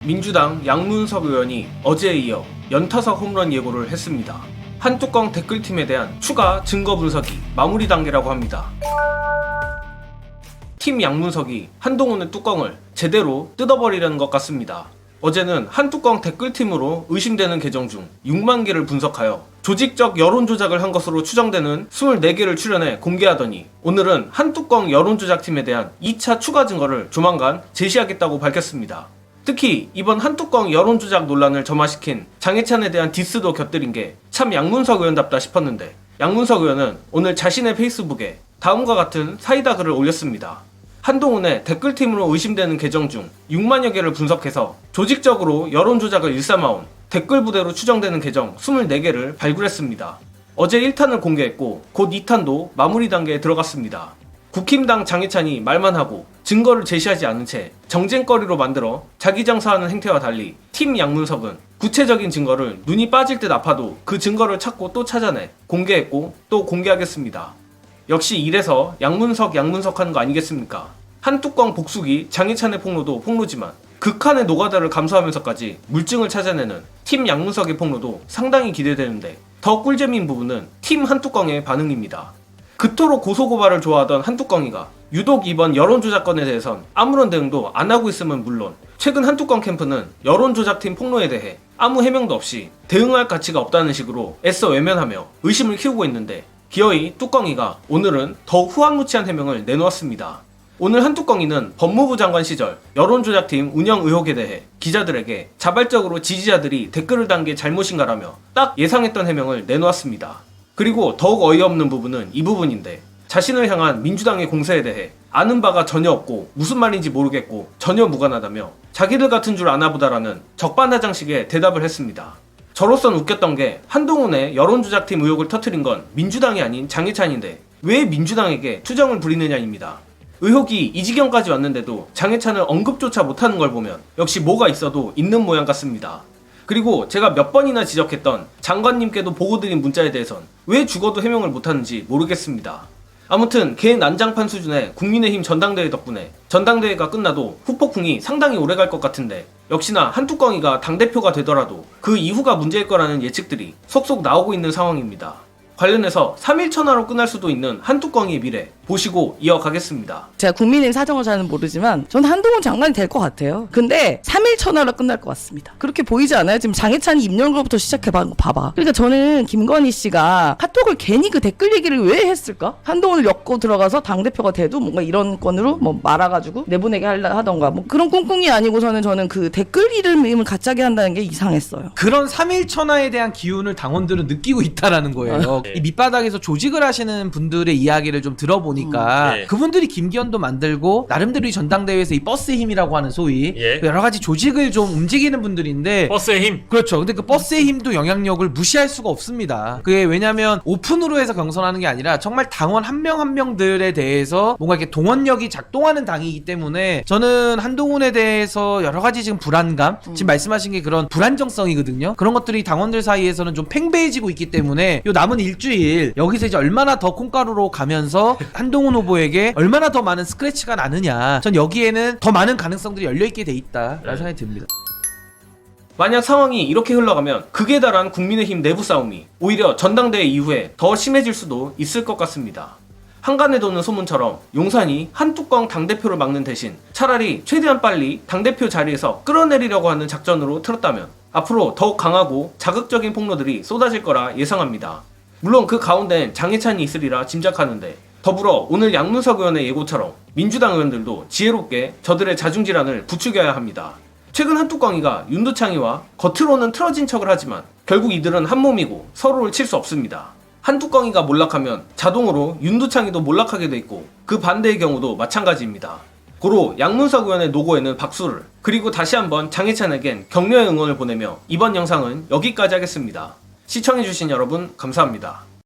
민주당 양문석 의원이 어제에 이어 연타석 홈런 예고를 했습니다. 한뚜껑 댓글팀에 대한 추가 증거 분석이 마무리 단계라고 합니다. 팀 양문석이 한동훈의 뚜껑을 제대로 뜯어버리려는 것 같습니다. 어제는 한뚜껑 댓글팀으로 의심되는 계정 중 6만 개를 분석하여 조직적 여론 조작을 한 것으로 추정되는 24개를 출연해 공개하더니 오늘은 한뚜껑 여론 조작팀에 대한 2차 추가 증거를 조만간 제시하겠다고 밝혔습니다. 특히 이번 한뚜껑 여론 조작 논란을 점화시킨 장해찬에 대한 디스도 곁들인 게 참 양문석 의원답다 싶었는데, 양문석 의원은 오늘 자신의 페이스북에 다음과 같은 사이다 글을 올렸습니다. 한동훈의 댓글팀으로 의심되는 계정 중 6만여 개를 분석해서 조직적으로 여론 조작을 일삼아온 댓글 부대로 추정되는 계정 24개를 발굴했습니다. 어제 1탄을 공개했고 곧 2탄도 마무리 단계에 들어갔습니다. 국힘당 장해찬이 말만 하고 증거를 제시하지 않은 채 정쟁거리로 만들어 자기 장사하는 행태와 달리 팀 양문석은 구체적인 증거를 눈이 빠질 듯 아파도 그 증거를 찾고 또 찾아내 공개했고 또 공개하겠습니다. 역시 이래서 양문석 하는 거 아니겠습니까? 한뚜껑 복수기 장해찬의 폭로도 폭로지만 극한의 노가다를 감수하면서까지 물증을 찾아내는 팀 양문석의 폭로도 상당히 기대되는데, 더 꿀잼인 부분은 팀 한뚜껑의 반응입니다. 그토록 고소고발을 좋아하던 한뚜껑이가 유독 이번 여론조작건에 대해선 아무런 대응도 안 하고 있음은 물론, 최근 한뚜껑 캠프는 여론조작팀 폭로에 대해 아무 해명도 없이 대응할 가치가 없다는 식으로 애써 외면하며 의심을 키우고 있는데, 기어이 뚜껑이가 오늘은 더 후한무치한 해명을 내놓았습니다. 오늘 한뚜껑이는 법무부 장관 시절 여론조작팀 운영 의혹에 대해 기자들에게 자발적으로 지지자들이 댓글을 단 게 잘못인가라며 딱 예상했던 해명을 내놓았습니다. 그리고 더욱 어이없는 부분은 이 부분인데, 자신을 향한 민주당의 공세에 대해 아는 바가 전혀 없고 무슨 말인지 모르겠고 전혀 무관하다며 자기들 같은 줄 아나보다라는 적반하장식의 대답을 했습니다. 저로선 웃겼던 게 한동훈의 여론조작팀 의혹을 터뜨린 건 민주당이 아닌 장해찬인데 왜 민주당에게 투정을 부리느냐입니다. 의혹이 이 지경까지 왔는데도 장해찬을 언급조차 못하는 걸 보면 역시 뭐가 있어도 있는 모양 같습니다. 그리고 제가 몇 번이나 지적했던 장관님께도 보고드린 문자에 대해선 왜 죽어도 해명을 못하는지 모르겠습니다. 아무튼 개 난장판 수준의 국민의힘 전당대회 덕분에 전당대회가 끝나도 후폭풍이 상당히 오래갈 것 같은데, 역시나 한뚜껑이가 당대표가 되더라도 그 이후가 문제일 거라는 예측들이 속속 나오고 있는 상황입니다. 관련해서 3일 천하로 끝날 수도 있는 한뚜껑이의 미래 보시고 이어가겠습니다. 제가 국민의힘 사정을 잘은 모르지만 저는 한동훈 장관이 될 것 같아요. 근데 3일 천하로 끝날 것 같습니다. 그렇게 보이지 않아요? 지금 장해찬이 입 연 거부터 시작해봐봐. 그러니까 저는 김건희 씨가 카톡을 괜히 그 댓글 얘기를 왜 했을까? 한동훈을 엮고 들어가서 당대표가 돼도 뭔가 이런 건으로 뭐 말아가지고 내보내게 하던가 뭐 그런 꿍꿍이 아니고서는 저는 그 댓글 이름을 가짜게 한다는 게 이상했어요. 그런 3일 천하에 대한 기운을 당원들은 느끼고 있다라는 거예요. 이 밑바닥에서 조직을 하시는 분들의 이야기를 좀 들어보니까 그분들이 김기현도 만들고 나름대로 이 전당대회에서 이 버스의 힘이라고 하는 소위 여러 가지 조직을 좀 움직이는 분들인데, 버스의 힘. 그렇죠. 근데 그 버스의 힘도 영향력을 무시할 수가 없습니다. 그게 왜냐면 오픈으로 해서 경선하는 게 아니라 정말 당원 한 명 한 명들에 대해서 뭔가 이렇게 동원력이 작동하는 당이기 때문에 저는 한동훈에 대해서 여러 가지 지금 불안감, 지금 말씀하신 게 그런 불안정성이거든요. 그런 것들이 당원들 사이에서는 좀 팽배해지고 있기 때문에 요 남은 일주일 여기서 이제 얼마나 더 콩가루로 가면서 한동훈 후보에게 얼마나 더 많은 스크래치가 나느냐, 전 여기에는 더 많은 가능성들이 열려있게 돼 있다라는 생각이 듭니다. 만약 상황이 이렇게 흘러가면 극에 달한 국민의힘 내부 싸움이 오히려 전당대회 이후에 더 심해질 수도 있을 것 같습니다. 한간에 도는 소문처럼 용산이 한뚜껑 당대표를 막는 대신 차라리 최대한 빨리 당대표 자리에서 끌어내리려고 하는 작전으로 틀었다면 앞으로 더욱 강하고 자극적인 폭로들이 쏟아질 거라 예상합니다. 물론 그 가운데엔 장해찬이 있으리라 짐작하는데, 더불어 오늘 양문석 의원의 예고처럼 민주당 의원들도 지혜롭게 저들의 자중질환을 부추겨야 합니다. 최근 한뚜껑이가 윤두창이와 겉으로는 틀어진 척을 하지만 결국 이들은 한 몸이고 서로를 칠 수 없습니다. 한뚜껑이가 몰락하면 자동으로 윤두창이도 몰락하게 돼 있고 그 반대의 경우도 마찬가지입니다. 고로 양문석 의원의 노고에는 박수를, 그리고 다시 한번 장해찬에겐 격려의 응원을 보내며 이번 영상은 여기까지 하겠습니다. 시청해주신 여러분 감사합니다.